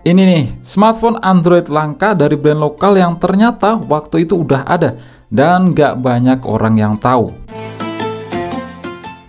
Ini nih, smartphone Android langka dari brand lokal yang ternyata waktu itu udah ada dan gak banyak orang yang tahu.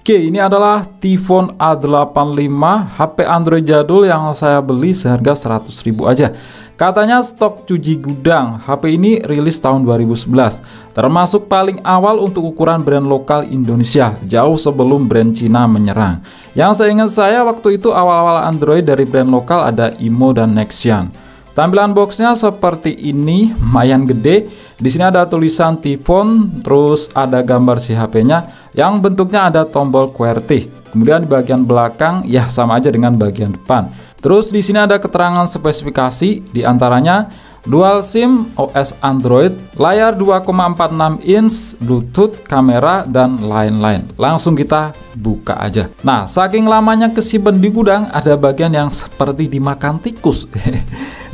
Oke, ini adalah T-Phone A85, HP Android jadul yang saya beli seharga 100.000 aja. Katanya stok cuci gudang. HP ini rilis tahun 2011, termasuk paling awal untuk ukuran brand lokal Indonesia, jauh sebelum brand Cina menyerang. Yang seingat saya waktu itu awal-awal Android dari brand lokal ada Imo dan Nexian. Tampilan boxnya seperti ini, lumayan gede. Di sini ada tulisan T-Phone, terus ada gambar si HP-nya yang bentuknya ada tombol QWERTY. Kemudian di bagian belakang ya sama aja dengan bagian depan. Terus di sini ada keterangan spesifikasi, diantaranya dual SIM, OS Android, layar 2,46 inch, Bluetooth, kamera, dan lain-lain. Langsung kita buka aja. Nah, saking lamanya kesimpan di gudang, ada bagian yang seperti dimakan tikus.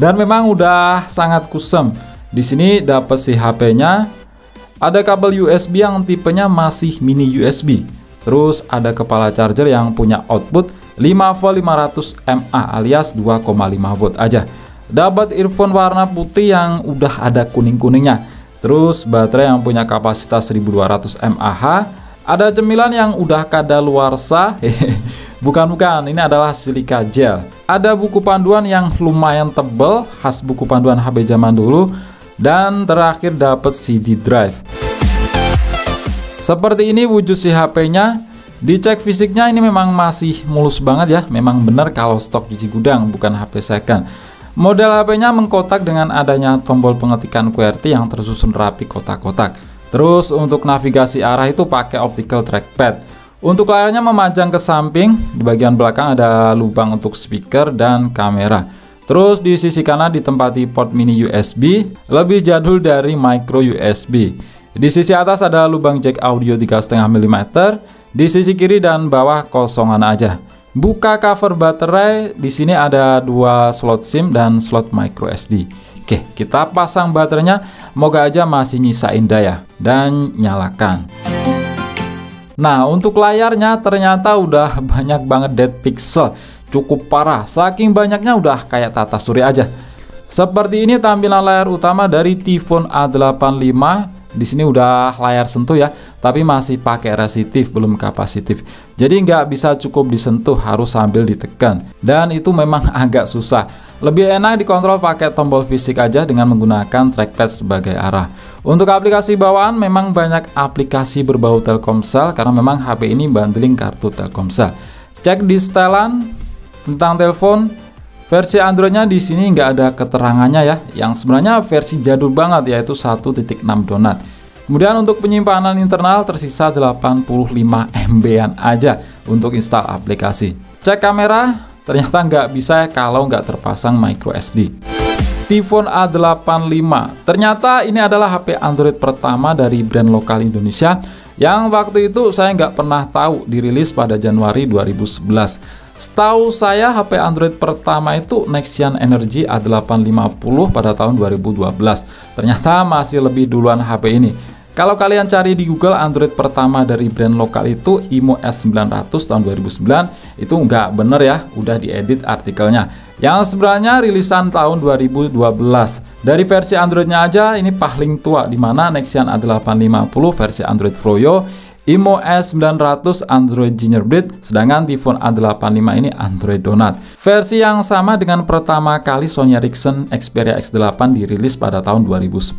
Dan memang udah sangat kusem. Di sini dapat si HP-nya, ada kabel USB yang tipenya masih mini USB. Terus ada kepala charger yang punya output 5V 500 mAh alias 2,5 volt aja. Dapat earphone warna putih yang udah ada kuning-kuningnya. Terus baterai yang punya kapasitas 1200 mAh. Ada cemilan yang udah kadaluarsa. Bukan, ini adalah silika gel. Ada buku panduan yang lumayan tebel, khas buku panduan HP zaman dulu. Dan terakhir dapat CD drive. Seperti ini wujud si HP-nya. Dicek fisiknya ini memang masih mulus banget ya. Memang benar kalau stok cuci gudang, bukan HP second. Model HP-nya mengkotak dengan adanya tombol pengetikan QWERTY yang tersusun rapi kotak-kotak. Terus untuk navigasi arah itu pakai optical trackpad. Untuk layarnya memajang ke samping. Di bagian belakang ada lubang untuk speaker dan kamera. Terus di sisi kanan ditempati port mini USB, lebih jadul dari micro USB. Di sisi atas ada lubang jack audio 3,5 mm. Di sisi kiri dan bawah kosongan aja. Buka cover baterai, di sini ada 2 slot SIM dan slot micro SD. Oke, kita pasang baterainya, moga aja masih nyisain daya dan nyalakan. Nah, untuk layarnya ternyata udah banyak banget dead pixel, cukup parah. Saking banyaknya udah kayak tata surya aja. Seperti ini tampilan layar utama dari T-Phone A85. Di sini udah layar sentuh ya, tapi masih pakai resistif, belum kapasitif. Jadi nggak bisa cukup disentuh, harus sambil ditekan. Dan itu memang agak susah. Lebih enak dikontrol pakai tombol fisik aja dengan menggunakan trackpad sebagai arah. Untuk aplikasi bawaan memang banyak aplikasi berbau Telkomsel karena memang HP ini bundling kartu Telkomsel. Cek di setelan tentang telepon. Versi Androidnya di sini nggak ada keterangannya ya, yang sebenarnya versi jadul banget yaitu 1.6 donat. Kemudian untuk penyimpanan internal tersisa 85 MB-an aja untuk install aplikasi. Cek kamera, ternyata nggak bisa kalau nggak terpasang micro SD. T-Phone A85, ternyata ini adalah HP Android pertama dari brand lokal Indonesia yang waktu itu saya nggak pernah tahu dirilis pada Januari 2011. Setahu saya HP Android pertama itu Nexian Energy A850 pada tahun 2012. Ternyata masih lebih duluan HP ini. Kalau kalian cari di Google Android pertama dari brand lokal itu Imo S900 tahun 2009, itu nggak bener ya, udah diedit artikelnya. Yang sebenarnya rilisan tahun 2012. Dari versi Androidnya aja ini paling tua, dimana Nexian A850 versi Android Froyo, Imo S900 Android Gingerbread, sedangkan T-Phone A85 ini Android Donut. Versi yang sama dengan pertama kali Sony Ericsson Xperia X8 dirilis pada tahun 2010.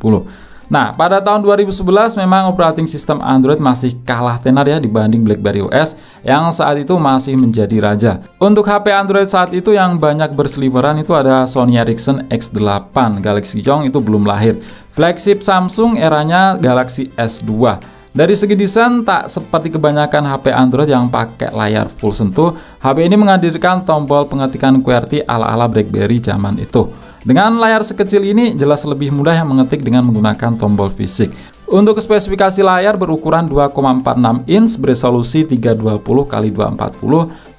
Nah, pada tahun 2011 memang operating sistem Android masih kalah tenar ya dibanding BlackBerry OS yang saat itu masih menjadi raja. Untuk HP Android saat itu yang banyak berseliweran itu ada Sony Ericsson X8, Galaxy Young itu belum lahir. Flagship Samsung eranya Galaxy S2. Dari segi desain tak seperti kebanyakan HP Android yang pakai layar full sentuh, HP ini menghadirkan tombol pengetikan QWERTY ala-ala BlackBerry zaman itu. Dengan layar sekecil ini jelas lebih mudah yang mengetik dengan menggunakan tombol fisik. Untuk spesifikasi layar berukuran 2,46 inch beresolusi 320x240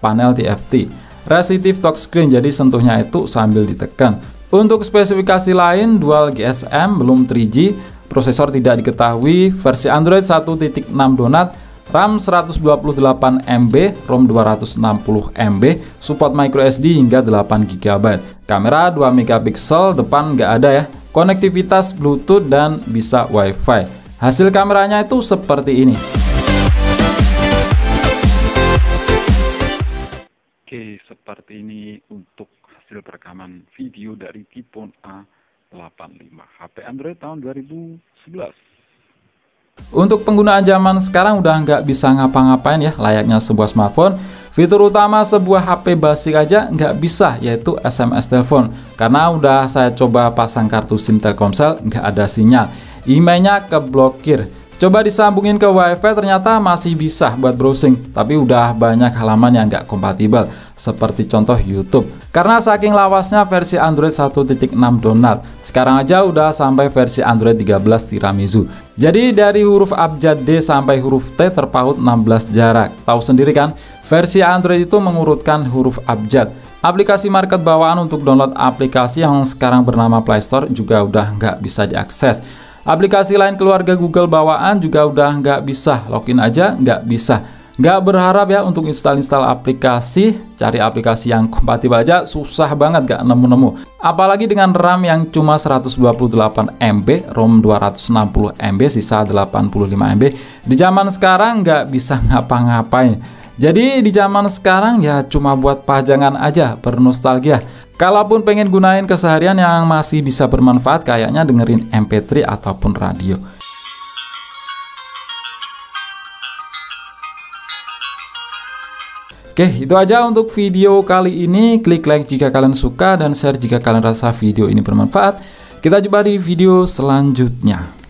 panel TFT. Resistive touchscreen, jadi sentuhnya itu sambil ditekan. Untuk spesifikasi lain dual GSM, belum 3G. Prosesor tidak diketahui, versi Android 1.6 donat, RAM 128 MB, ROM 260 MB, support microSD hingga 8 GB. Kamera 2 megapiksel, depan nggak ada ya. Konektivitas Bluetooth dan bisa WiFi. Hasil kameranya itu seperti ini. Oke, seperti ini untuk hasil perekaman video dari Keyphone A85 HP Android tahun 2011. Untuk penggunaan zaman sekarang udah nggak bisa ngapa-ngapain ya layaknya sebuah smartphone. Fitur utama sebuah HP basic aja nggak bisa, yaitu SMS telepon. Karena udah saya coba pasang kartu SIM Telkomsel, nggak ada sinyal. Emailnya keblokir. Coba disambungin ke WiFi ternyata masih bisa buat browsing, tapi udah banyak halaman yang nggak kompatibel, seperti contoh YouTube. Karena saking lawasnya versi Android 1.6 Donut, sekarang aja udah sampai versi Android 13 Tiramisu. Jadi dari huruf abjad D sampai huruf T terpaut 16 jarak. Tahu sendiri kan, versi Android itu mengurutkan huruf abjad. Aplikasi market bawaan untuk download aplikasi yang sekarang bernama Play Store juga udah nggak bisa diakses. Aplikasi lain keluarga Google bawaan juga udah nggak bisa, login aja nggak bisa. Nggak berharap ya untuk install aplikasi, cari aplikasi yang kompatibel aja susah banget, nggak nemu-nemu. Apalagi dengan RAM yang cuma 128 MB, ROM 260 MB, sisa 85 MB. Di zaman sekarang nggak bisa ngapa-ngapain. Jadi di zaman sekarang ya cuma buat pajangan aja, bernostalgia. Kalaupun pengen gunain keseharian yang masih bisa bermanfaat, kayaknya dengerin MP3 ataupun radio. Oke, itu aja untuk video kali ini. Klik like jika kalian suka dan share jika kalian rasa video ini bermanfaat. Kita jumpa di video selanjutnya.